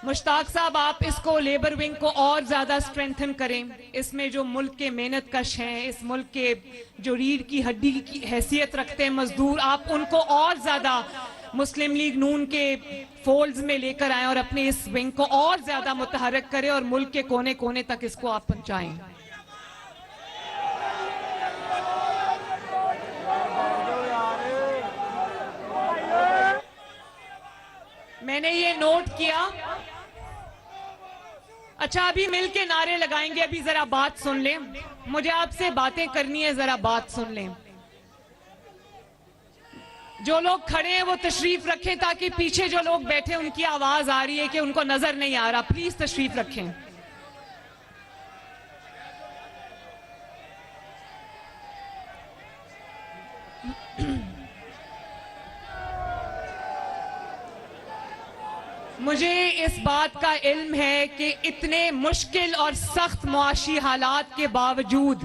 मुश्ताक साहब, आप इसको लेबर विंग को और ज्यादा स्ट्रेंथन करें। इसमें जो मुल्क के मेहनत कश हैं, इस मुल्क के जो रीढ़ की हड्डी की हैसियत रखते हैं मजदूर, आप उनको और ज्यादा मुस्लिम लीग नून के फोल्ड्स में लेकर आए और अपने इस विंग को और ज्यादा मुतहरक करें और मुल्क के कोने कोने तक इसको आप पहुंचाएं। मैंने ये नोट किया। अच्छा, अभी मिलके नारे लगाएंगे। अभी जरा बात सुन लें, मुझे आपसे बातें करनी है, जरा बात सुन लें। जो लोग खड़े हैं वो तशरीफ रखें, ताकि पीछे जो लोग बैठे उनकी आवाज आ रही है कि उनको नजर नहीं आ रहा। प्लीज तशरीफ रखें। मुझे इस बात का इल्म है कि इतने मुश्किल और सख्त मुआशी हालात के बावजूद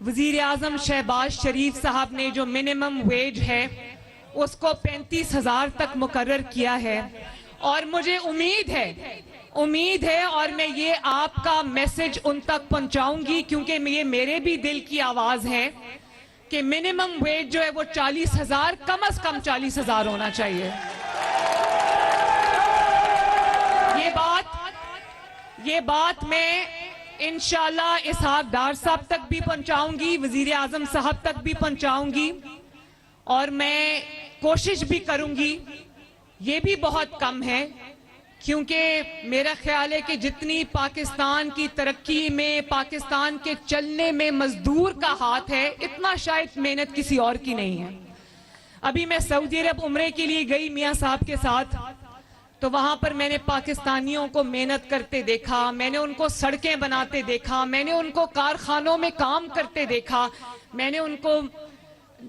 वजीर आजम शहबाज शरीफ साहब ने जो मिनिमम वेज है उसको 35,000 तक मुकर्रर किया है। और मुझे उम्मीद है और मैं ये आपका मैसेज उन तक पहुंचाऊंगी, क्योंकि ये मेरे भी दिल की आवाज है कि मिनिमम वेज जो है वो 40,000, कम से कम 40,000 होना चाहिए। ये बात मैं इंशाल्लाह इसहाक डार साहब तक भी पहुंचाऊंगी, वजीर आजम साहब तक भी पहुंचाऊंगी, और मैं कोशिश भी करूंगी। ये भी बहुत कम है, क्योंकि मेरा ख्याल है कि जितनी पाकिस्तान की तरक्की में, पाकिस्तान के चलने में मजदूर का हाथ है, इतना शायद मेहनत किसी और की नहीं है। अभी मैं सऊदी अरब उम्रे के लिए गई मियां साहब के साथ, तो वहां पर मैंने पाकिस्तानियों को मेहनत करते देखा, मैंने उनको सड़कें बनाते देखा, मैंने उनको कारखानों में काम करते देखा, मैंने उनको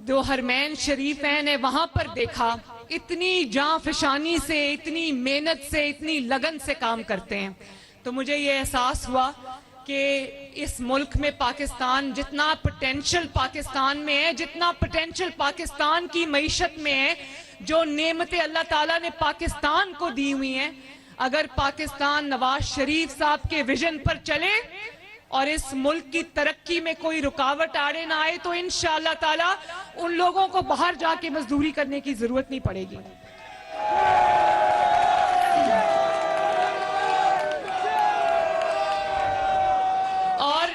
जो हरमैन शरीफैन है वहां पर देखा। इतनी जांफशानी से, इतनी मेहनत से, इतनी लगन से काम करते हैं। तो मुझे ये एहसास हुआ कि इस मुल्क में पाकिस्तान, जितना पोटेंशियल पाकिस्तान में है, जितना पोटेंशियल पाकिस्तान की मईशत में है, जो नेमतें अल्लाह ताला ने पाकिस्तान को दी हुई हैं, अगर पाकिस्तान नवाज शरीफ साहब के विजन पर चले और इस मुल्क की तरक्की में कोई रुकावट आड़े ना आए, तो इंशाअल्लाह ताला उन लोगों को बाहर जाके मजदूरी करने की जरूरत नहीं पड़ेगी। और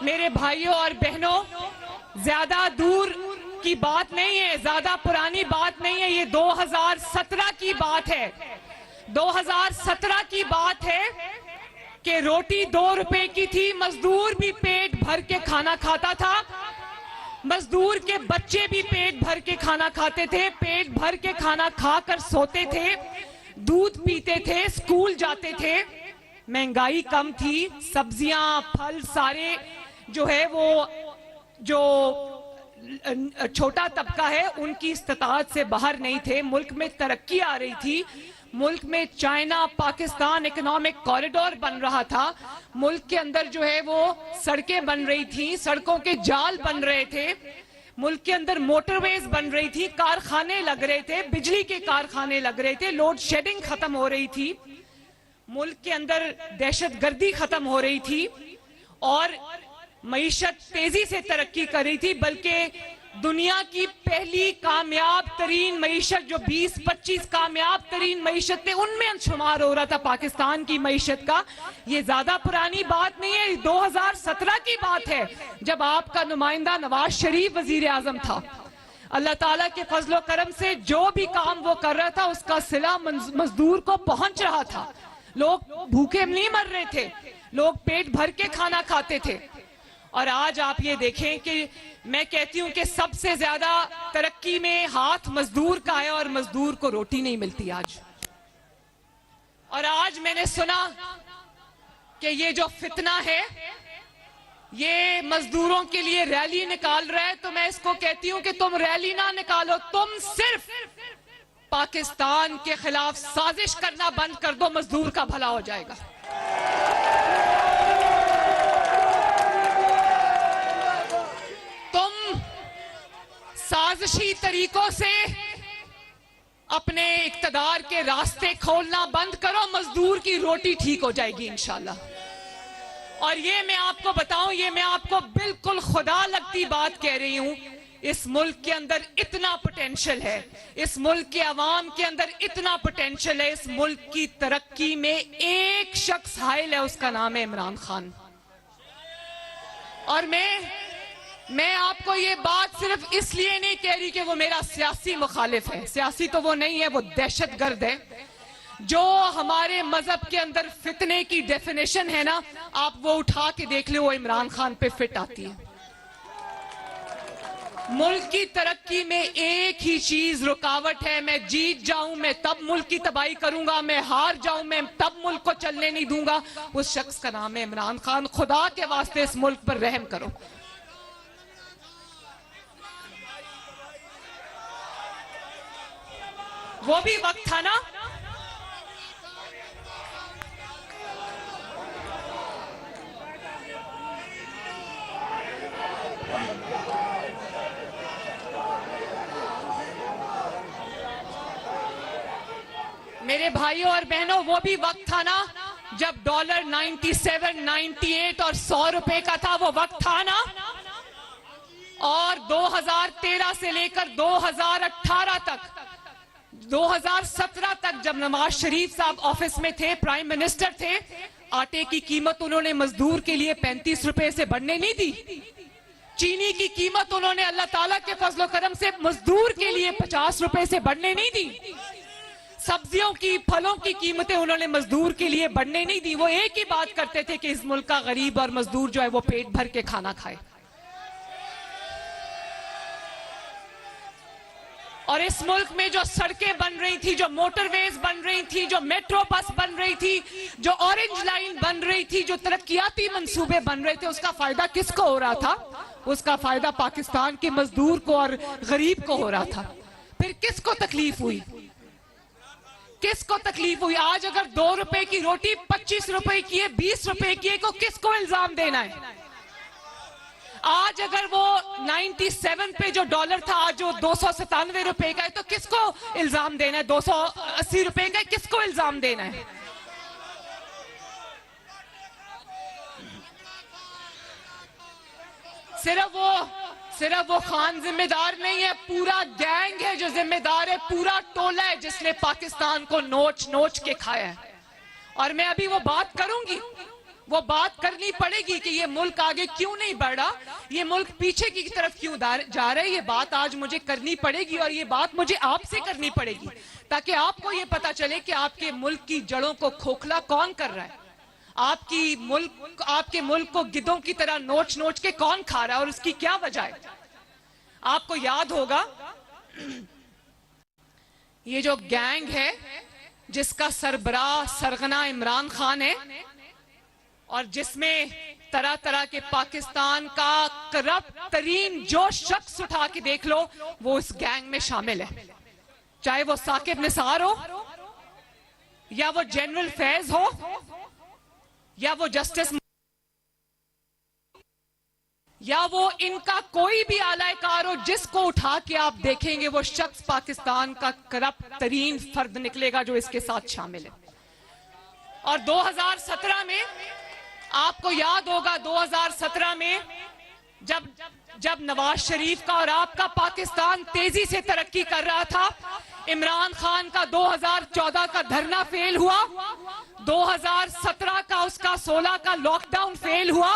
मेरे भाइयों और बहनों, ज्यादा दूर की बात नहीं है, ज्यादा पुरानी बात नहीं है, ये 2017 की बात है। 2017 की बात है कि रोटी 2 रुपए की थी, मजदूर भी पेट भर के खाना खाता था, मजदूर के बच्चे भी पेट भर के खाना खाते थे, पेट भर के खाना खाकर सोते थे, दूध पीते थे, स्कूल जाते थे। महंगाई कम थी, सब्जियां, फल सारे जो है वो जो छोटा तबका है उनकी इस्तात से बाहर नहीं थे। मुल्क में तरक्की आ रही थी, मुल्क में चाइना पाकिस्तान इकोनॉमिक कॉरिडोर बन रहा था, मुल्क के अंदर जो है वो सड़कें बन रही थी, सड़कों के जाल बन रहे थे, मुल्क के अंदर मोटरवेज बन रही थी, कारखाने लग रहे थे, बिजली के कारखाने लग रहे थे, लोड शेडिंग खत्म हो रही थी, मुल्क के अंदर दहशतगर्दी खत्म हो रही थी, और मईशत तेजी से तरक्की कर रही थी। बल्कि दुनिया की पहली कामयाब तरीन मईशत, जो 20-25 कामयाब तरीन मईशत थे, उनमें शुमार हो रहा था पाकिस्तान की मईशत का। ये ज्यादा पुरानी बात नहीं है, 2017 की बात है, जब आपका नुमाइंदा नवाज शरीफ वजीर आजम था। अल्लाह ताला के फजलो करम से जो भी काम वो कर रहा था, उसका सिला मजदूर को पहुंच रहा था। लोग भूखे नहीं मर रहे थे, लोग पेट भर के खाना खाते थे। और आज आप ये देखें कि मैं कहती हूं कि सबसे ज्यादा तरक्की में हाथ मजदूर का है, और मजदूर को रोटी नहीं मिलती आज। और आज मैंने सुना कि ये जो फितना है ये मजदूरों के लिए रैली निकाल रहा है, तो मैं इसको कहती हूं कि तुम रैली ना निकालो, तुम सिर्फ पाकिस्तान के खिलाफ साजिश करना बंद कर दो, मजदूर का भला हो जाएगा। साजिशी तरीकों से अपने इक्तदार के रास्ते खोलना बंद करो, मजदूर की रोटी ठीक हो जाएगी इंशाल्लाह। और ये मैं आपको बताऊं, ये मैं आपको बिल्कुल खुदा लगती बात कह रही हूं, इस मुल्क के अंदर इतना पोटेंशियल है, इस मुल्क के अवाम के अंदर इतना पोटेंशियल है, इस मुल्क की तरक्की में एक शख्स हाइल है, उसका नाम है इमरान खान। और मैं आपको ये बात सिर्फ इसलिए नहीं कह रही कि वो मेरा सियासी मुखालिफ है, सियासी तो वो नहीं है, वो दहशतगर्द है। जो हमारे मजहब के अंदर फितने की डेफिनेशन है ना, आप वो उठा के देख लो, वो इमरान खान पे फिट आती है। मुल्क की तरक्की में एक ही चीज रुकावट है, मैं जीत जाऊं मैं तब मुल्क की तबाही करूंगा, मैं हार जाऊं मैं तब मुल्क को चलने नहीं दूंगा। उस शख्स का नाम है इमरान खान। खुदा के वास्ते इस मुल्क पर रहम करो। वो भी वक्त था ना, मेरे भाइयों और बहनों, वो भी वक्त था ना जब डॉलर 97, 98 और 100 रुपए का था, वो वक्त था ना। और 2013 से लेकर 2018 तक, 2017 तक जब नवाज शरीफ साहब ऑफिस में थे, प्राइम मिनिस्टर थे, आटे की कीमत उन्होंने मजदूर के लिए 35 रुपए से बढ़ने नहीं दी। चीनी की कीमत उन्होंने अल्लाह ताला के फजलो करम से मजदूर के लिए 50 रुपए से बढ़ने नहीं दी। सब्जियों की, फलों की कीमतें उन्होंने मजदूर के लिए बढ़ने नहीं दी। वो एक ही बात करते थे कि इस मुल्क का गरीब और मजदूर जो है वो पेट भर के खाना खाए। और इस मुल्क में जो सड़कें बन रही थी, जो मोटरवेज बन रही थी, जो मेट्रो बस बन रही थी, जो ऑरेंज लाइन बन रही थी, जो तरक्कियाती मंसूबे बन रहे थे, उसका फायदा किसको हो रहा था? उसका फायदा पाकिस्तान के मजदूर को और गरीब को हो रहा था। फिर किसको तकलीफ हुई? किसको तकलीफ हुई? आज अगर 2 रुपए की रोटी 25 रुपए की है, 20 रुपए की है, तो किसको इल्जाम देना है? आज अगर वो 97 पे जो डॉलर था, आज जो 297 रुपए का है, तो किसको इल्जाम देना है? 280 रुपए का, किसको इल्जाम देना है? सिर्फ वो खान जिम्मेदार नहीं है, पूरा गैंग है जो जिम्मेदार है, पूरा टोला है जिसने पाकिस्तान को नोच नोच के खाया है। और मैं अभी वो बात करूंगी, वो बात करनी पड़ेगी कि ये मुल्क आगे क्यों नहीं बढ़ रहा, ये मुल्क पीछे की तरफ क्यों जा रहा है। ये बात आज मुझे करनी पड़ेगी और ये बात मुझे आपसे करनी पड़ेगी, ताकि आपको ये पता चले कि आपके मुल्क की जड़ों को खोखला कौन कर रहा है, आपके मुल्क को गिद्धों की तरह नोच नोच के कौन खा रहा है और उसकी क्या वजह है। आपको याद होगा ये जो गैंग है जिसका सरबराह सरगना इमरान खान है और जिसमें तरह तरह के पाकिस्तान का करप्ट तरीन जो शख्स उठा के देख लो वो इस गैंग में शामिल है। चाहे वो साकिब निसार हो या वो जनरल फैज हो या वो जस्टिस या वो इनका कोई भी आलाकार हो, जिसको उठा के आप देखेंगे वो शख्स पाकिस्तान का करप्ट तरीन फर्द निकलेगा जो इसके साथ शामिल है। और 2017 में आपको याद होगा, 2017 में जब नवाज शरीफ का और आपका पाकिस्तान तेजी से तरक्की कर रहा था, इमरान खान का 2014 का धरना फेल हुआ, 2017 का उसका 16 का लॉकडाउन फेल हुआ,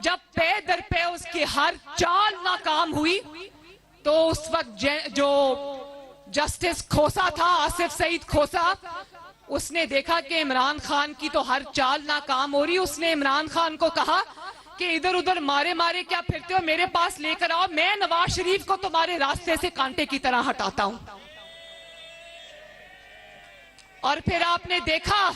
जब पे दर पे उसकी हर चाल नाकाम हुई, तो उस वक्त जो जस्टिस खोसा था, आसिफ सईद खोसा, उसने देखा कि इमरान खान की तो हर चाल नाकाम हो रही। उसने इमरान खान को कहा कि इधर उधर मारे मारे क्या फिरते हो, मेरे पास लेकर आओ, मैं नवाज शरीफ को तुम्हारे रास्ते से कांटे की तरह हटाता हूं। और फिर आपने देखा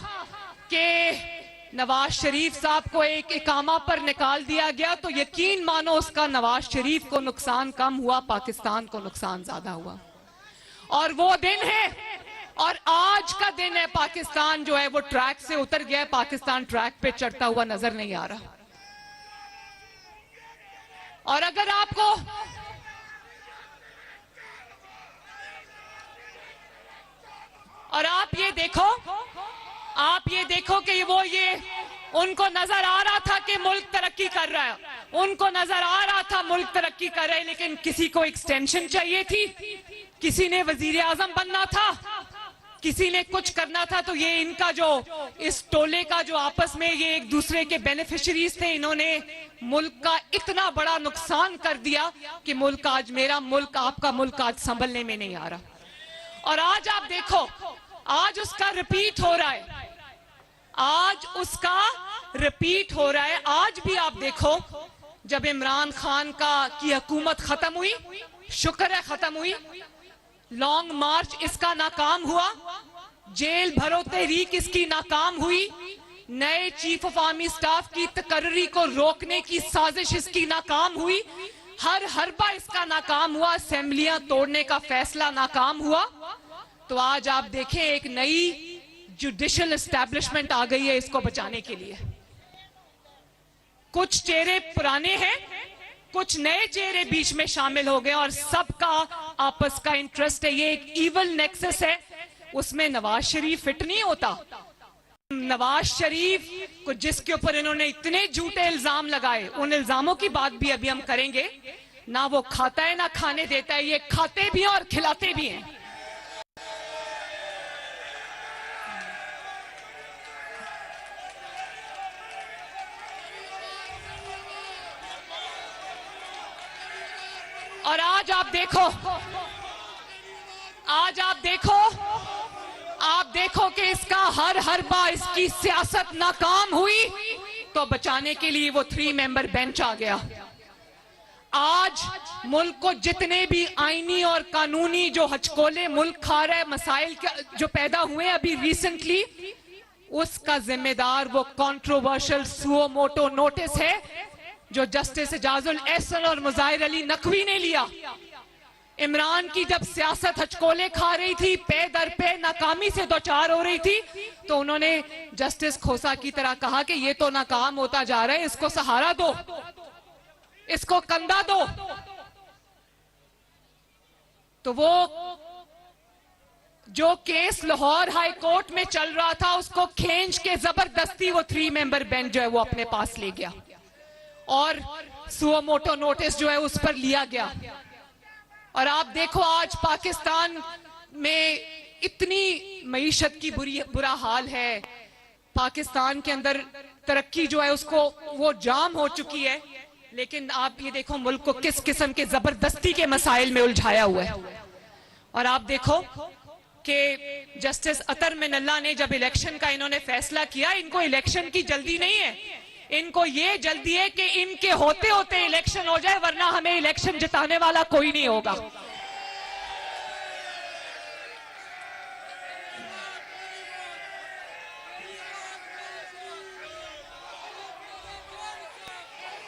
कि नवाज शरीफ साहब को एक इकामा पर निकाल दिया गया, तो यकीन मानो उसका नवाज शरीफ को नुकसान कम हुआ, पाकिस्तान को नुकसान ज्यादा हुआ। और वो दिन है और आज का दिन है, पाकिस्तान जो है वो ट्रैक से उतर गया है, पाकिस्तान ट्रैक पे चढ़ता हुआ नजर नहीं आ रहा। और अगर और आप ये देखो कि ये उनको नजर आ रहा था कि मुल्क तरक्की कर रहा है, उनको नजर आ रहा था मुल्क तरक्की कर रहा है, लेकिन किसी को एक्सटेंशन चाहिए थी, किसी ने वजीर आजम बनना था, किसी ने कुछ करना था। तो ये इनका जो इस टोले का जो आपस में ये एक दूसरे के बेनिफिशरीज थे, इन्होंने मुल्क का इतना बड़ा नुकसान कर दिया कि मुल्क आज, मेरा मुल्क, आपका मुल्क आज संभलने में नहीं आ रहा। और आज आप देखो, आज उसका रिपीट हो रहा है, आज उसका रिपीट हो रहा है। आज भी आप देखो, जब इमरान खान की हुकूमत खत्म हुई, शुक्र है खत्म हुई, लॉन्ग मार्च इसका नाकाम हुआ, जेल भरो तहरीक इसकी नाकाम हुई, नए चीफ ऑफ आर्मी स्टाफ की तकर्री को रोकने की साजिश इसकी नाकाम हुई, हर हरबा इसका नाकाम हुआ, असेंबलियां तोड़ने का फैसला नाकाम हुआ। तो आज आप देखें, एक नई जुडिशियल एस्टैब्लिशमेंट आ गई है इसको बचाने के लिए। कुछ चेहरे पुराने हैं, कुछ नए चेहरे बीच में शामिल हो गए और सबका आपस का इंटरेस्ट है। ये एक इवल नेक्सस है, उसमें नवाज शरीफ फिट नहीं होता। नवाज शरीफ को जिसके ऊपर इन्होंने इतने झूठे इल्जाम लगाए, उन इल्जामों की बात भी अभी हम करेंगे। ना वो खाता है ना खाने देता है, ये खाते भी हैं और खिलाते भी हैं। और आज आप देखो कि इसका हर हरबा, इसकी सियासत नाकाम हुई तो बचाने के लिए वो 3 मेंबर बेंच आ गया। आज मुल्क को जितने भी आईनी और कानूनी जो हचकोले मुल्क खा रहा है, मसाइल जो पैदा हुए अभी रिसेंटली, उसका जिम्मेदार वो कंट्रोवर्शियल सुओ मोटो नोटिस है जो जस्टिस एजाजुल एहसन और मुजाहिर अली नकवी ने लिया। इमरान की जब सियासत हचकोले खा रही थी, पे दर पे नाकामी से दो चार हो रही थी, तो उन्होंने जस्टिस खोसा की तरह कहा कि ये तो नाकाम होता जा रहा है, इसको सहारा दो, इसको कंधा दो। तो वो जो केस लाहौर हाई कोर्ट में चल रहा था, उसको खींच के जबरदस्ती वो 3 मेंबर बेंच जो है वो अपने पास ले गया और सुओ मोटो नोटिस जो है उस पर लिया गया। और आप देखो, आज पाकिस्तान में इतनी मईशत की बुरा हाल है, पाकिस्तान के अंदर तरक्की जो है उसको वो जाम हो चुकी है, लेकिन आप ये देखो मुल्क को किस किस्म के जबरदस्ती के मसाइल में उलझाया हुआ है। और आप देखो कि जस्टिस अतर मिनल्ला ने जब इलेक्शन का इन्होंने फैसला किया, इनको इलेक्शन की जल्दी नहीं है, इनको ये जल्दी है कि इनके होते होते इलेक्शन हो जाए, वरना हमें इलेक्शन जिताने वाला कोई नहीं होगा।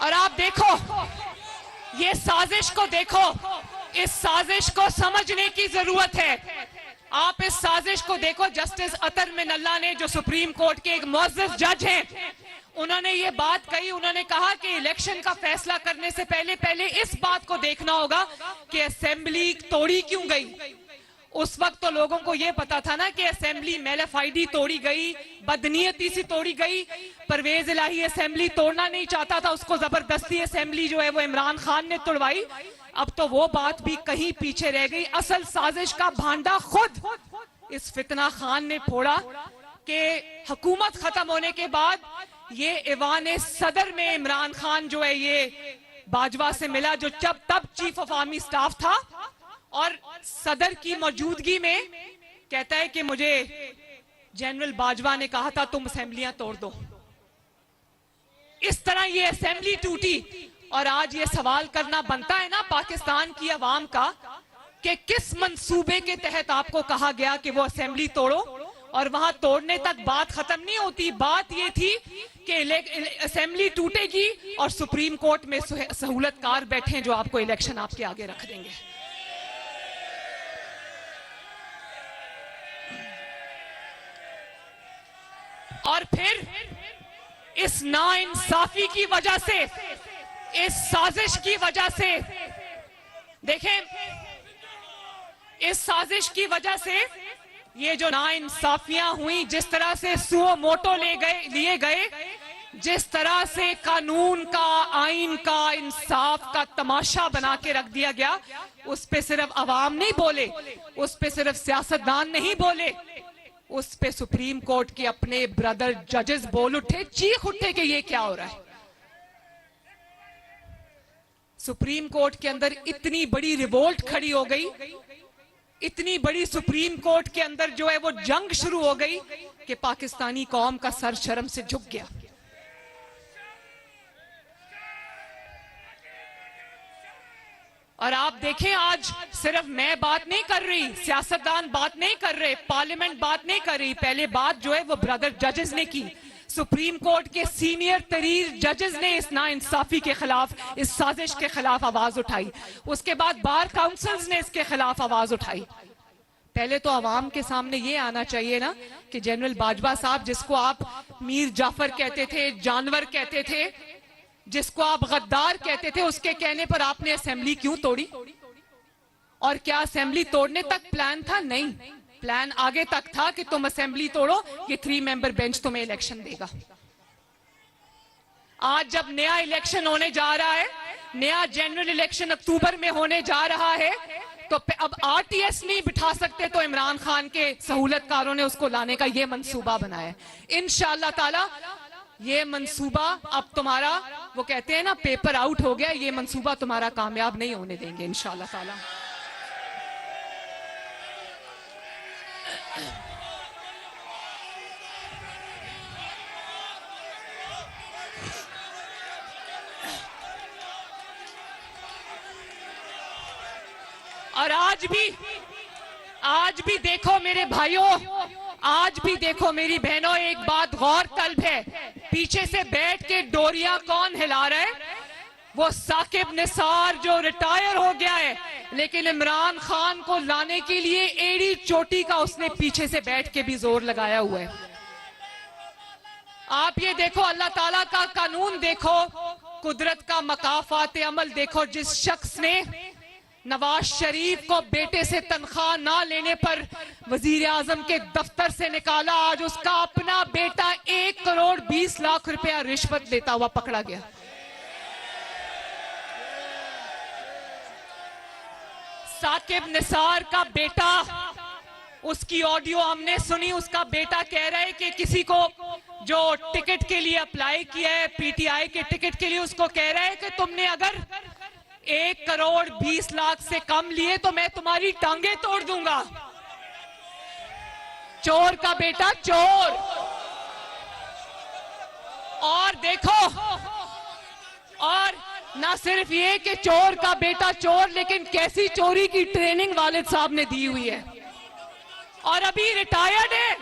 और आप देखो, ये साजिश को देखो, इस साजिश को समझने की जरूरत है। आप इस साजिश को देखो। जस्टिस अतर मिनल्ला ने, जो सुप्रीम कोर्ट के एक मुअज़्ज़ज़ जज हैं, उन्होंने ये बात कही, उन्होंने कहा कि इलेक्शन का फैसला करने से पहले इस बात को देखना होगा कि असेंबली तोड़ी क्यों गई। उस वक्त तो लोगों को ये पता था ना कि असेंबली मेलाफाइडी तोड़ी गई, बदनीयती से तोड़ी गई। परवेज इलाही असेंबली तोड़ना नहीं चाहता था, उसको जबरदस्ती असेंबली जो है वो इमरान खान ने तोड़वाई। अब तो वो बात भी कहीं पीछे रह गई। असल साजिश का भांडा खुद इस फितना खान ने फोड़ा कि हुकूमत खत्म होने के बाद ये ईवान सदर में इमरान खान जो है ये बाजवा से मिला, जो तब चीफ ऑफ आर्मी स्टाफ था, और सदर की मौजूदगी में कहता है कि मुझे जनरल बाजवा ने कहा था तुम असेंबलियां तोड़ दो। इस तरह ये असेंबली टूटी। और आज ये सवाल करना बनता है ना पाकिस्तान की आवाम का कि किस मंसूबे के तहत आपको कहा गया कि वो असेंबली तोड़ो, और वहां तोड़ने तक बात खत्म नहीं होती। बात ये थी कि असेंबली टूटेगी और सुप्रीम कोर्ट में सहूलतकार बैठे हैं जो आपको इलेक्शन आपके आगे रख देंगे। और फिर इस नाइंसाफी की वजह से, इस साजिश की वजह से, देखें, इस साजिश की वजह से ये जो नाइंसाफियां हुई, जिस तरह से सुओ मोटो लिए गए, जिस तरह से कानून का, आइन का, इंसाफ का तमाशा बना के रख दिया गया, उस पे सिर्फ अवाम नहीं बोले, उस पे सिर्फ सियासतदान नहीं बोले, उस पे सुप्रीम कोर्ट के अपने ब्रदर जजेस बोल उठे, चीख उठे कि ये क्या हो रहा है। सुप्रीम कोर्ट के अंदर इतनी बड़ी रिवोल्ट खड़ी हो गई, इतनी बड़ी सुप्रीम कोर्ट के अंदर जो है वो जंग शुरू हो गई कि पाकिस्तानी कौम का सर शर्म से झुक गया। और आप देखें, आज सिर्फ मैं बात नहीं कर रही, सियासतदान बात नहीं कर रहे, पार्लियामेंट बात नहीं कर रही, पहले बात जो है वो ब्रदर जजेस ने की। सुप्रीम कोर्ट के सीनियर तरीन जजेस ने इस नाइंसाफी के खिलाफ, इस साजिश के खिलाफ आवाज उठाई। उसके बाद बार काउंसिल्स ने इसके खिलाफ आवाज उठाई। पहले तो अवाम के सामने ये आना चाहिए ना कि जनरल बाजवा साहब, जिसको आप मीर जाफर कहते थे, जानवर कहते थे, जिसको आप गद्दार कहते थे, उसके कहने पर आपने असेंबली क्यों तोड़ी? और क्या असेंबली तोड़ने तक प्लान था? नहीं, प्लान आगे तक था कि तुम असेंबली तोड़ो, ये 3 मेंबर बेंच तुम्हें इलेक्शन देगा। आज जब नया इलेक्शन होने जा रहा है, नया जनरल इलेक्शन अक्टूबर में होने जा रहा है, तो अब आरटीएस नहीं बिठा सकते, तो इमरान खान के सहूलतकारों ने उसको लाने का ये मंसूबा बनाया है। इंशाअल्लाह ताला ये मंसूबा अब तुम्हारा, वो कहते हैं ना, पेपर आउट हो गया, ये मंसूबा तुम्हारा कामयाब नहीं होने देंगे इंशाअल्लाह ताला। और आज भी देखो मेरे भाइयों, आज भी देखो मेरी बहनों, एक बात गौर तलब है, पीछे से बैठ के डोरियां कौन हिला रहा है? वो साकिब निसार जो रिटायर हो गया है, लेकिन इमरान खान को लाने के लिए एड़ी चोटी का उसने पीछे से बैठ के भी जोर लगाया हुआ है। आप ये देखो, अल्लाह ताला का कानून देखो, कुदरत का मकाफात अमल देखो। जिस शख्स ने नवाज शरीफ को बेटे से तनख्वाह ना लेने पर वजीर आजम के दफ्तर से निकाला, आज उसका अपना बेटा 1 करोड़ 20 लाख रुपया रिश्वत लेता हुआ पकड़ा गया। साकिब निसार का बेटा, उसकी ऑडियो हमने सुनी, उसका बेटा कह रहा है कि किसी को जो टिकट के लिए अप्लाई किया है, पीटीआई के टिकट के लिए, उसको कह रहा है कि तुमने अगर 1 करोड़ 20 लाख से कम लिए तो मैं तुम्हारी टांगे तोड़ दूंगा। चोर का बेटा चोर। और देखो, और ना सिर्फ ये कि चोर का बेटा चोर, लेकिन कैसी चोरी की ट्रेनिंग वालिद साहब ने दी हुई है। और अभी रिटायर्ड है,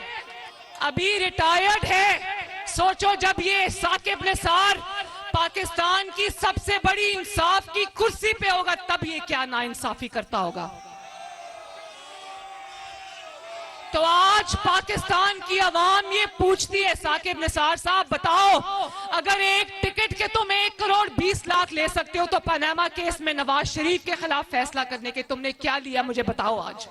अभी रिटायर्ड है। सोचो, जब ये साकिब निसार पाकिस्तान की सबसे बड़ी इंसाफ की कुर्सी पे होगा, तब ये क्या नाइंसाफी करता होगा। तो आज पाकिस्तान की आवाम ये पूछती है, साकिब निसार साहब बताओ, अगर एक टिकट के तुम 1 करोड़ 20 लाख ले सकते हो, तो पनामा केस में नवाज शरीफ के खिलाफ फैसला करने के तुमने क्या लिया, मुझे बताओ आज।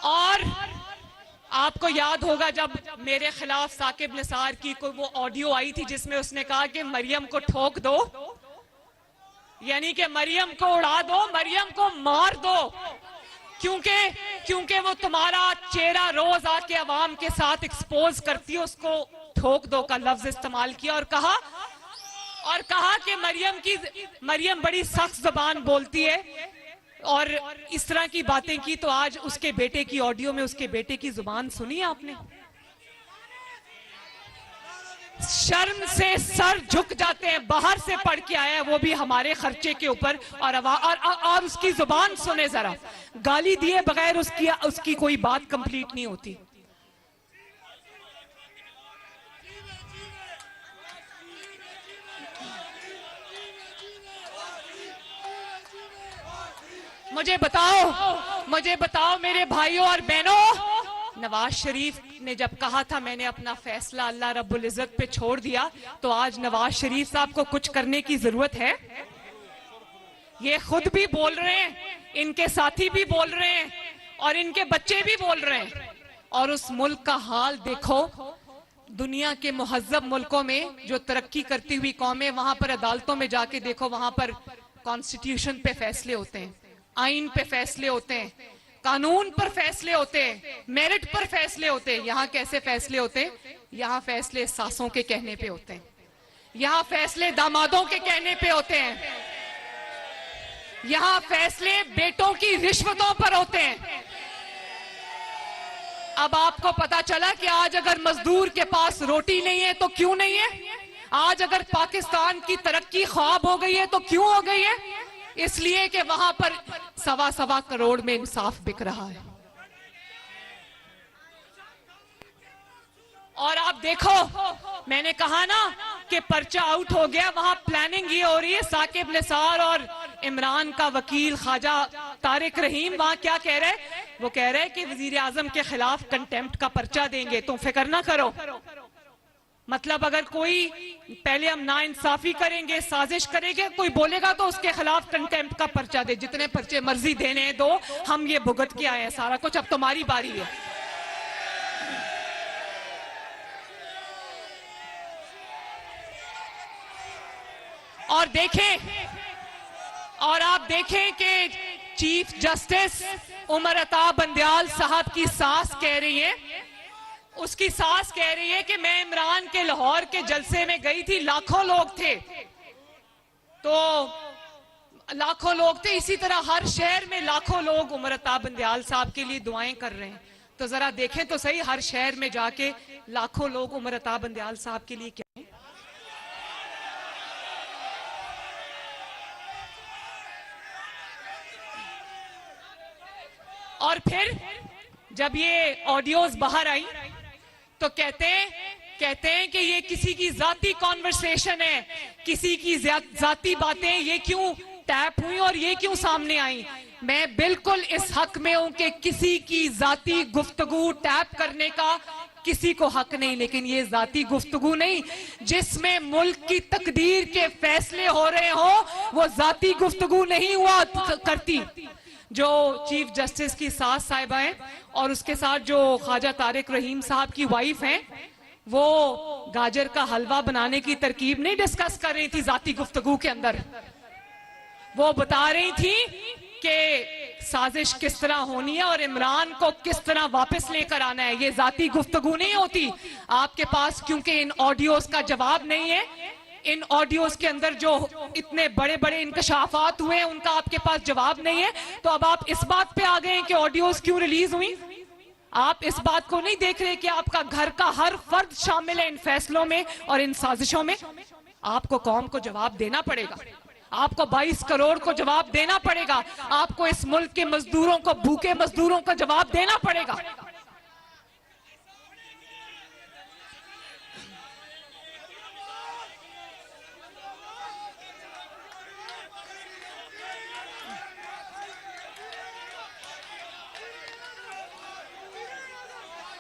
और आपको याद होगा जब मेरे खिलाफ साकिब निसार की कोई वो ऑडियो आई थी, जिसमें उसने कहा कि मरियम को ठोक दो, यानी कि मरियम को उड़ा दो, मरियम को मार दो, क्योंकि वो तुम्हारा चेहरा रोज आके अवाम के साथ एक्सपोज करती है। उसको ठोक दो का लफ्ज इस्तेमाल किया और कहा कि मरियम बड़ी सख्त जुबान बोलती है, और इस तरह की बातें की। तो आज उसके बेटे की ऑडियो में उसके बेटे की जुबान सुनी आपने? शर्म से सर झुक जाते हैं। बाहर से पढ़ के आया है, वो भी हमारे खर्चे के ऊपर, और उसकी जुबान सुने जरा। गाली दिए बगैर उसकी कोई बात कंप्लीट नहीं होती। मुझे बताओ मेरे भाइयों और बहनों, नवाज शरीफ ने जब कहा था मैंने अपना फैसला अल्लाह रब्बुल इज्जत पे छोड़ दिया, तो आज नवाज शरीफ साहब को कुछ करने की जरूरत है? ये खुद भी बोल रहे हैं, इनके साथी भी बोल रहे हैं और इनके बच्चे भी बोल रहे हैं। और उस मुल्क का हाल देखो, दुनिया के मुहज्जब मुल्कों में जो तरक्की करती हुई कौमें, वहां पर अदालतों में जाके देखो, वहां पर कॉन्स्टिट्यूशन पे फैसले होते हैं, आइन पे फैसले होते हैं, कानून पर फैसले होते हैं, मेरिट पर फैसले होते हैं। यहाँ कैसे फैसले होते हैं? यहाँ फैसले सासों के कहने पे होते हैं, यहाँ फैसले दामादों के कहने पे होते हैं, यहाँ फैसले बेटों की रिश्वतों पर होते हैं। अब आपको पता चला कि आज अगर मजदूर के पास रोटी नहीं है तो क्यों नहीं है? आज अगर पाकिस्तान की तरक्की ख्वाब हो गई है तो क्यों हो गई है? इसलिए कि वहां पर 1.25 करोड़ में इंसाफ बिक रहा है। और आप देखो, मैंने कहा ना कि पर्चा आउट हो गया, वहां प्लानिंग ये हो रही है। साकिब निसार और इमरान का वकील ख्वाजा तारिक रहीम वहां क्या कह रहे हैं? वो कह रहे हैं कि वजीर आजम के खिलाफ कंटेम्प्ट का पर्चा देंगे, तुम फिक्र ना करो। मतलब अगर कोई पहले हम नाइंसाफी करेंगे, साजिश करेंगे, कोई बोलेगा तो उसके खिलाफ कंटेम्प्ट का पर्चा दे, जितने पर्चे मर्जी देने दो, हम ये भुगत के आए हैं सारा कुछ, अब तुम्हारी बारी है। और देखें, और आप देखें कि चीफ जस्टिस उमर अता बंदयाल साहब की सास कह रही है, उसकी सास कह रही है कि मैं इमरान के लाहौर के जलसे में गई थी, लाखों लोग थे, तो लाखों लोग थे, इसी तरह हर शहर में लाखों लोग उमर अता बंदयाल साहब के लिए दुआएं कर रहे हैं। तो जरा देखें तो सही, हर शहर में जाके लाखों लोग उमर अता बंदयाल साहब के लिए क्या है? और फिर जब ये ऑडियोज बाहर आई तो कहते हैं कि ये किसी की जाती कॉन्वर्सेशन है, किसी की जाती बातें ये क्यों टैप हुई और ये क्यों सामने आई। मैं बिल्कुल इस हक में हूं कि किसी की जाती गुफ्तगू टैप करने का किसी को हक नहीं, लेकिन ये जाती गुफ्तगू नहीं, जिसमें मुल्क की तकदीर के फैसले हो रहे हो, वो जाती गुफ्तगू नहीं हुआ करती। जो चीफ जस्टिस की सास साहिबा हैं और उसके साथ जो ख्वाजा तारिक रहीम साहब की वाइफ हैं, वो गाजर का हलवा बनाने की तरकीब नहीं डिस्कस कर रही थी जाती गुफ्तगू के अंदर। वो बता रही थी कि साजिश किस तरह होनी है और इमरान को किस तरह वापस लेकर आना है। ये जाती गुफ्तगू नहीं होती आपके पास, क्योंकि इन ऑडियोज का जवाब नहीं है। इन ऑडियोज के अंदर जो इतने बड़े बड़े इंकशाफात हुए हैं उनका आपके पास जवाब नहीं है। तो अब आप इस बात पे आ गए हैं कि ऑडियोज क्यों रिलीज हुई। आप इस बात को नहीं देख रहे कि आपका घर का हर फर्द शामिल है इन फैसलों में और इन साजिशों में। आपको कौम को जवाब देना पड़ेगा, आपको 22 करोड़ को जवाब देना पड़ेगा, आपको इस मुल्क के मजदूरों को, भूखे मजदूरों को जवाब देना पड़ेगा।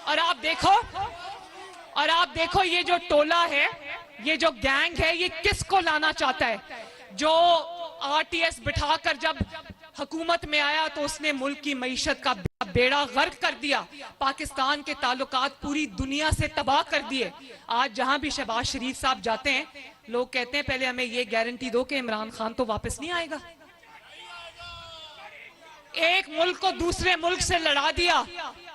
और आप देखो ये जो टोला है, ये जो गैंग है, ये किसको लाना चाहता है। जो आरटीएस बिठाकर जब हुकूमत में आया तो उसने मुल्क की मईशत का बेड़ा गर्क कर दिया, पाकिस्तान के ताल्लुकात पूरी दुनिया से तबाह कर दिए। आज जहां भी शहबाज शरीफ साहब जाते हैं, लोग कहते हैं पहले हमें ये गारंटी दो कि इमरान खान तो वापस नहीं आएगा। एक मुल्क को दूसरे मुल्क से लड़ा दिया,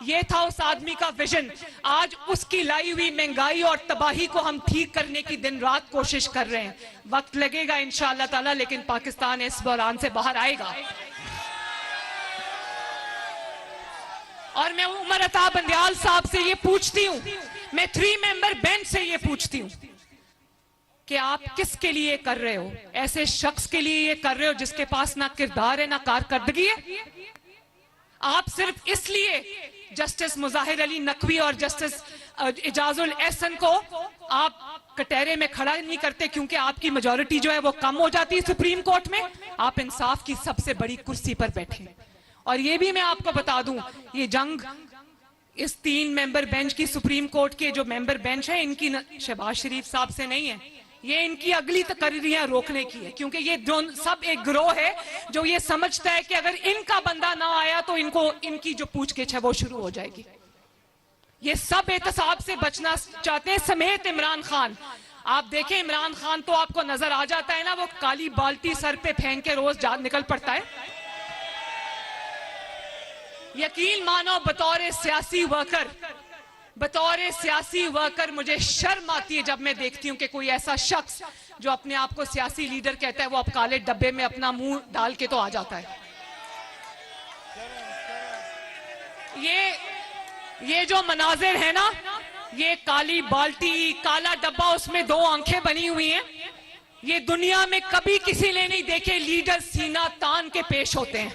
ये था उस आदमी का विजन। आज उसकी लाई हुई महंगाई और तबाही को हम ठीक करने की दिन रात कोशिश कर रहे हैं। वक्त लगेगा इंशाअल्लाह ताला, लेकिन पाकिस्तान इस बहरान से बाहर आएगा। और मैं उमर अता बंदयाल साहब से ये पूछती हूँ, मैं 3 मेंबर बेंच से ये पूछती हूँ कि आप किसके लिए कर रहे हो? ऐसे शख्स के लिए ये कर रहे हो जिसके पास ना किरदार है ना कारकर्दगी है। आप सिर्फ इसलिए जस्टिस मुजाहिर अली नकवी और जस्टिस इजाजुल एहसन को आप कटहरे में खड़ा नहीं करते क्योंकि आपकी मेजॉरिटी जो है वो कम हो जाती है सुप्रीम कोर्ट में। आप इंसाफ की सबसे बड़ी कुर्सी पर बैठे। और ये भी मैं आपको बता दूं, ये जंग इस 3 मेंबर बेंच की सुप्रीम कोर्ट के जो मेंबर बेंच है, इनकी शहबाज शरीफ साहब से नहीं है, ये इनकी अगली तकरीरियां रोकने की है, क्योंकि ये सब एक गिरोह है जो ये समझता है कि अगर इनका बंदा ना आया तो इनकी जो पूछगिछ है वो शुरू हो जाएगी। ये सब एहतसाब से बचना चाहते हैं, समेत इमरान खान। आप देखें, इमरान खान तो आपको नजर आ जाता है ना, वो काली बाल्टी सर पे फेंक के रोज निकल पड़ता है। यकीन मानो, बतौर सियासी वर्कर मुझे शर्म आती है जब मैं देखती हूं कि कोई ऐसा शख्स जो अपने आप को सियासी लीडर कहता है, वो अब काले डब्बे में अपना मुंह डाल के तो आ जाता है। ये जो मनाजिर है ना, ये काली बाल्टी, काला डब्बा, उसमें 2 आंखें बनी हुई हैं, ये दुनिया में कभी किसी ने नहीं देखे। लीडर सीना तान के पेश होते हैं।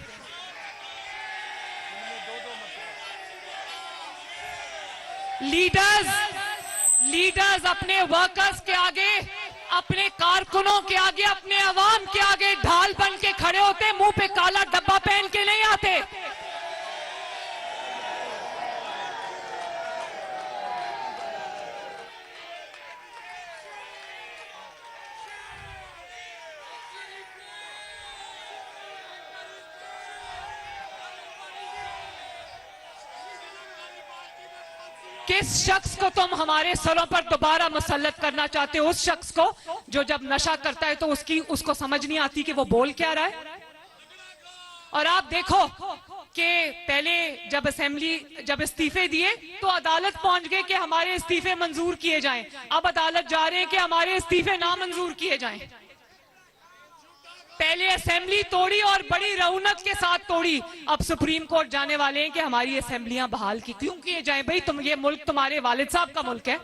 लीडर्स अपने वर्कर्स के आगे, अपने कारकुनों के आगे, अपने अवाम के आगे ढाल बन के खड़े होते, मुंह पे काला डब्बा पहन के नहीं आते। किस शख्स को तुम हमारे सरों पर दोबारा मुसल्लत करना चाहते हो? उस शख्स को जो जब नशा करता है तो उसको समझ नहीं आती कि वो बोल क्या रहा है। और आप देखो कि पहले जब इस्तीफे दिए तो अदालत पहुंच गए कि हमारे इस्तीफे मंजूर किए जाएं। अब अदालत जा रहे हैं कि हमारे इस्तीफे नामंजूर किए जाएं। पहले असेंबली तोड़ी और बड़ी रौनक के साथ तोड़ी, अब सुप्रीम कोर्ट जाने वाले हैं कि हमारी असेंबलियां बहाल की। क्यों किए जाएं भाई? ये मुल्क तुम्हारे वालिद साहब का मुल्क है।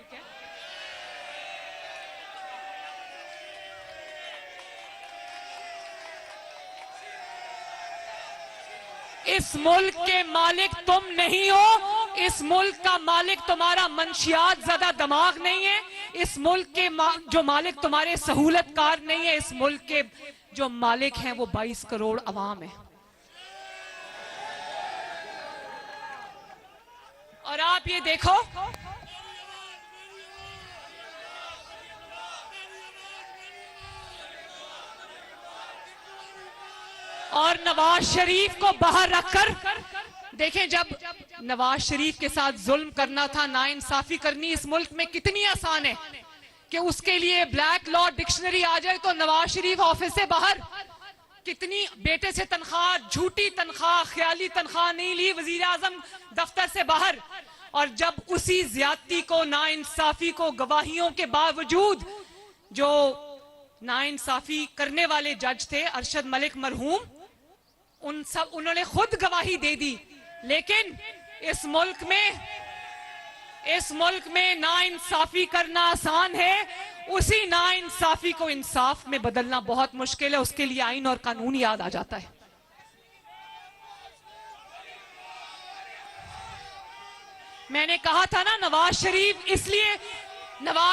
इस मुल्क के मालिक तुम नहीं हो। इस मुल्क का मालिक तुम्हारा मंशियात ज़्यादा दिमाग नहीं है। इस मुल्क के जो मालिक तुम्हारे सहूलतकार नहीं है। इस मुल्क के जो मालिक हैं वो 22 करोड़ अवाम है। और आप ये देखो, और नवाज शरीफ को बाहर रखकर देखें, जब नवाज शरीफ के साथ जुल्म करना था, नाइंसाफी करनी इस मुल्क में कितनी आसान है कि उसके लिए ब्लैक लॉ डिक्शनरी आ जाए तो नवाज शरीफ ऑफिस से बाहर। कितनी बेटे से तनख्वाह, झूठी तनख्वाह, ख्याली तनख्वाह नहीं ली, वजीर आजम दफ्तर से बाहर। और जब उसी ज्यादती को, नाइंसाफी को गवाहियों के बावजूद, जो नाइंसाफी करने वाले जज थे अरशद मलिक मरहूम, उन्होंने खुद गवाही दे दी। लेकिन इस मुल्क में नाइंसाफी करना आसान है, उसी नाइंसाफी को इंसाफ में बदलना बहुत मुश्किल है। उसके लिए आइन और कानून याद आ जाता है। मैंने कहा था ना, नवाज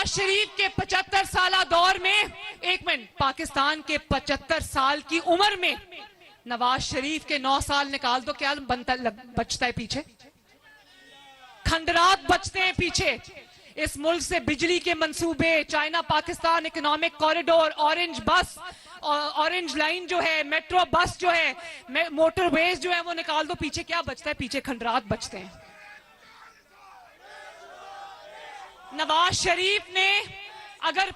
शरीफ के 75 साल दौर में, एक मिनट, पाकिस्तान के 75 साल की उम्र में नवाज शरीफ के 9 साल निकाल दो, क्या बचता है पीछे? खंडरात बचते हैं पीछे। इस मुल्क से बिजली के मंसूबे, China Pakistan economic corridor, orange line जो है, मेट्रो बस जो है, मोटरवेज जो है, वो निकाल दो, पीछे क्या बचता है? पीछे खंडरात बचते हैं। नवाज शरीफ ने, अगर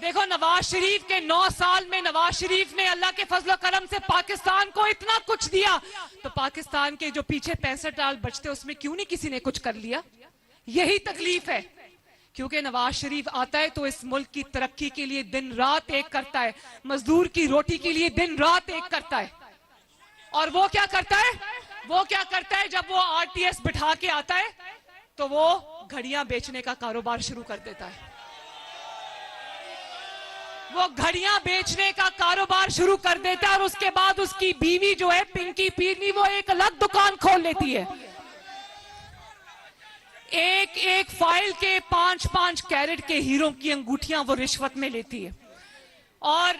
देखो, नवाज शरीफ के 9 साल में नवाज शरीफ ने अल्लाह के फजल करम से पाकिस्तान को इतना कुछ दिया, तो पाकिस्तान के जो पीछे 65 साल बचते उसमें क्यों नहीं किसी ने कुछ कर लिया? यही तकलीफ है, क्योंकि नवाज शरीफ आता है तो इस मुल्क की तरक्की के लिए दिन रात एक करता है, मजदूर की रोटी के लिए दिन रात एक करता है। और वो क्या करता है? जब वो आरटीएस बिठा के आता है तो वो घड़ियां बेचने का कारोबार शुरू कर देता है। वो घड़ियां बेचने का कारोबार शुरू कर देता है और उसके बाद उसकी बीवी जो है पिंकी पीरनी, वो एक अलग दुकान खोल लेती है। एक फाइल के 5-5 कैरेट के हीरो की अंगूठियां वो रिश्वत में लेती है। और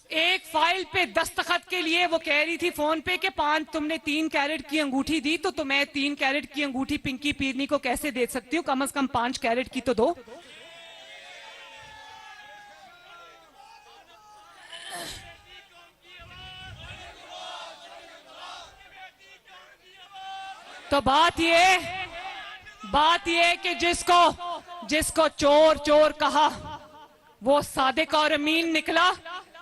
एक फाइल पे दस्तखत के लिए वो कह रही थी फोन पे कि तुमने 3 कैरेट की अंगूठी दी, तो मैं 3 कैरेट की अंगूठी पिंकी पीरनी को कैसे दे सकती हूँ, कम से कम 5 कैरेट की तो दो। तो बात ये कि जिसको चोर चोर कहा वो सादिक और अमीन निकला।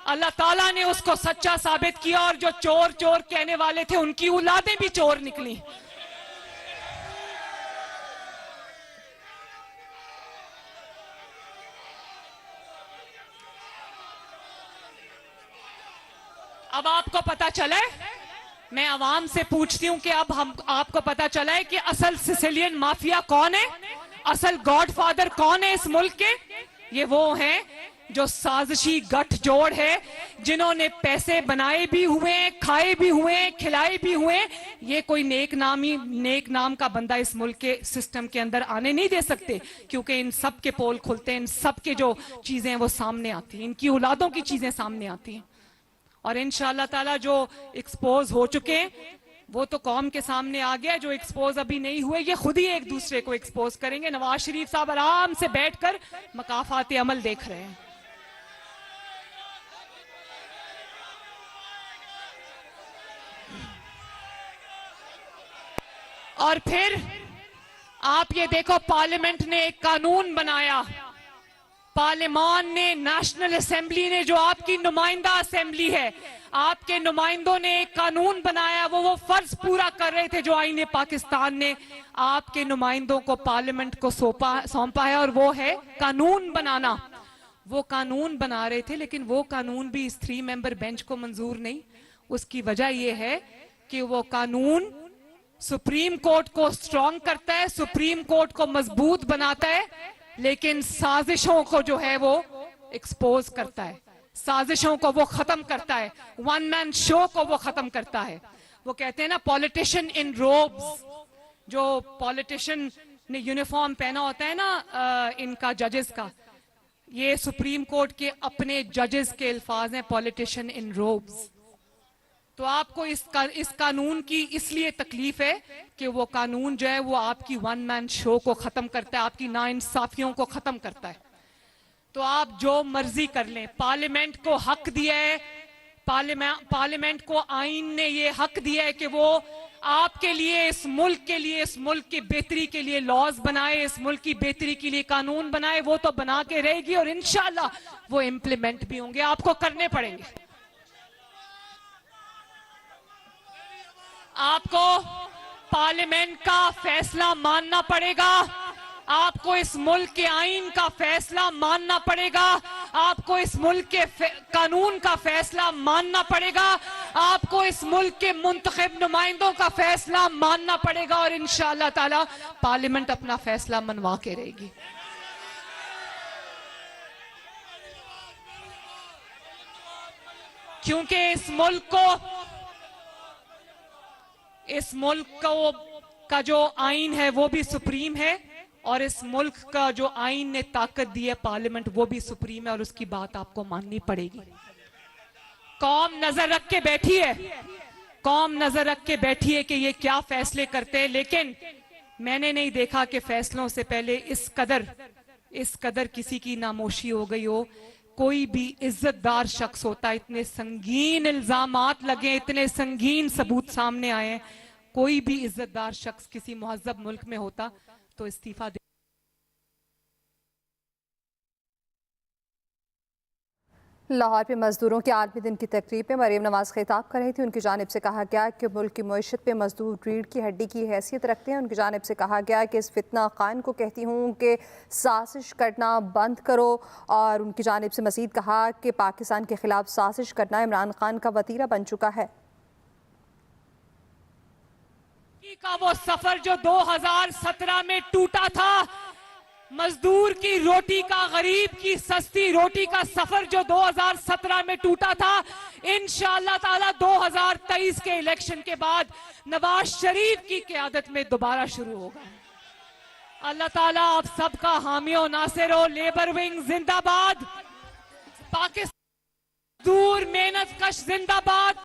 अल्लाह ताला ने उसको सच्चा साबित किया, और जो चोर चोर कहने वाले थे उनकी औलादें भी चोर निकली। अब आपको पता चला है, मैं आवाम से पूछती हूं कि अब आपको पता चला है कि असल सिसिलियन माफिया कौन है, असल गॉडफादर कौन है इस मुल्क के। ये वो हैं जो साजिशी गठजोड़ है, जिन्होंने पैसे बनाए भी हुए, खाए भी हुए, खिलाए भी हुए। ये कोई नेक नाम का बंदा इस मुल्क के सिस्टम के अंदर आने नहीं दे सकते, क्योंकि इन सब के पोल खुलते हैं, इन सब के जो चीजें वो सामने आती हैं, इनकी औलादों की चीजें सामने आती हैं। और इंशाअल्लाह ताला जो एक्सपोज हो चुके हैं वो तो कौम के सामने आ गया, जो एक्सपोज अभी नहीं हुए ये खुद ही एक दूसरे को एक्सपोज करेंगे। नवाज शरीफ साहब आराम से बैठकर मकाफात अमल देख रहे हैं। और फिर आप ये देखो, पार्लियामेंट ने एक कानून बनाया, पार्लियामान ने, नेशनल असेंबली ने, जो आपकी नुमाइंदा असेंबली है, आपके नुमाइंदों ने एक कानून बनाया। वो फर्ज पूरा कर रहे थे जो आईने पाकिस्तान ने आपके नुमाइंदों को पार्लियामेंट को सौंपा है, और वो है कानून बनाना। वो कानून बना रहे थे, लेकिन वो कानून भी इस 3 मेंबर बेंच को मंजूर नहीं। उसकी वजह यह है कि वो कानून सुप्रीम कोर्ट को स्ट्रांग करता है, सुप्रीम कोर्ट को मजबूत बनाता है, लेकिन साजिशों को जो है वो एक्सपोज करता है, साजिशों को वो खत्म करता है, वन मैन शो को वो खत्म करता है। वो कहते हैं ना, पॉलिटिशियन इन रोब्स, जो पॉलिटिशियन ने यूनिफॉर्म पहना होता है ना इनका जजेस का, ये सुप्रीम कोर्ट के अपने जजेस के अल्फाज हैं, पॉलिटिशियन इन रोब्स। तो आपको इस कानून की इसलिए तकलीफ है कि वो कानून जो है वो आपकी वन मैन शो को खत्म करता है, आपकी नाइंसाफियों को खत्म करता है। तो आप जो मर्जी कर लें, पार्लियामेंट को हक दिया है, पार्लियामेंट को आईन ने ये हक दिया है कि वो आपके लिए, इस मुल्क के लिए, इस मुल्क की बेहतरी के लिए लॉज बनाए, इस मुल्क की बेहतरी के लिए कानून बनाए। वो तो बना के रहेगी और इंशाल्लाह वो इम्प्लीमेंट भी होंगे, आपको करने पड़ेंगे। आपको पार्लियामेंट का फैसला मानना पड़ेगा, आपको इस मुल्क के आईन का फैसला मानना पड़ेगा, आपको इस मुल्क के कानून का फैसला मानना पड़ेगा, आपको इस मुल्क के मुंतखब नुमाइंदों का फैसला मानना पड़ेगा, और इंशाअल्लाह ताला पार्लियामेंट अपना फैसला मनवा के रहेगी। क्योंकि इस मुल्क का जो आईन है वो भी सुप्रीम है, और इस मुल्क का जो आईन ने ताकत दी है पार्लियामेंट, वो भी सुप्रीम है, और उसकी बात आपको माननी पड़ेगी। कौम नजर रख के बैठी है, कौम नजर रख के बैठी है कि ये क्या फैसले करते हैं, लेकिन मैंने नहीं देखा कि फैसलों से पहले इस कदर किसी की नामोशी हो गई हो। कोई भी इज्जतदार शख्स होता, इतने संगीन इल्जामात लगे, इतने संगीन सबूत सामने आए, कोई भी इज्जतदार शख्स किसी मुहज्जब मुल्क में होता तो इस्तीफा दे। लाहौर में मजदूरों के आलमी दिन की तकरीब में मरीम नवाज खिताब कर रही थी। उनकी जानिब से कहा गया कि मुल्क की मईशत पे मजदूर रीढ़ की हड्डी की हैसियत रखते हैं। उनकी जानिब से कहा गया कि इस फितना खान को कहती हूँ कि साजिश करना बंद करो, और उनकी जानिब से मजीद कहा कि पाकिस्तान के खिलाफ साजिश करना इमरान खान का वतीरा बन चुका है। का वो सफर जो 2017 में टूटा था, मजदूर की रोटी का, गरीब की सस्ती रोटी का सफर जो 2017 में टूटा था, इंशाअल्लाह ताला 2023 के इलेक्शन के बाद नवाज शरीफ की क़यादत में दोबारा शुरू होगा। अल्लाह ताला आप सबका हामी और नासिर हो। लेबर विंग जिंदाबाद, पाकिस्तान मजदूर मेहनत कश जिंदाबाद।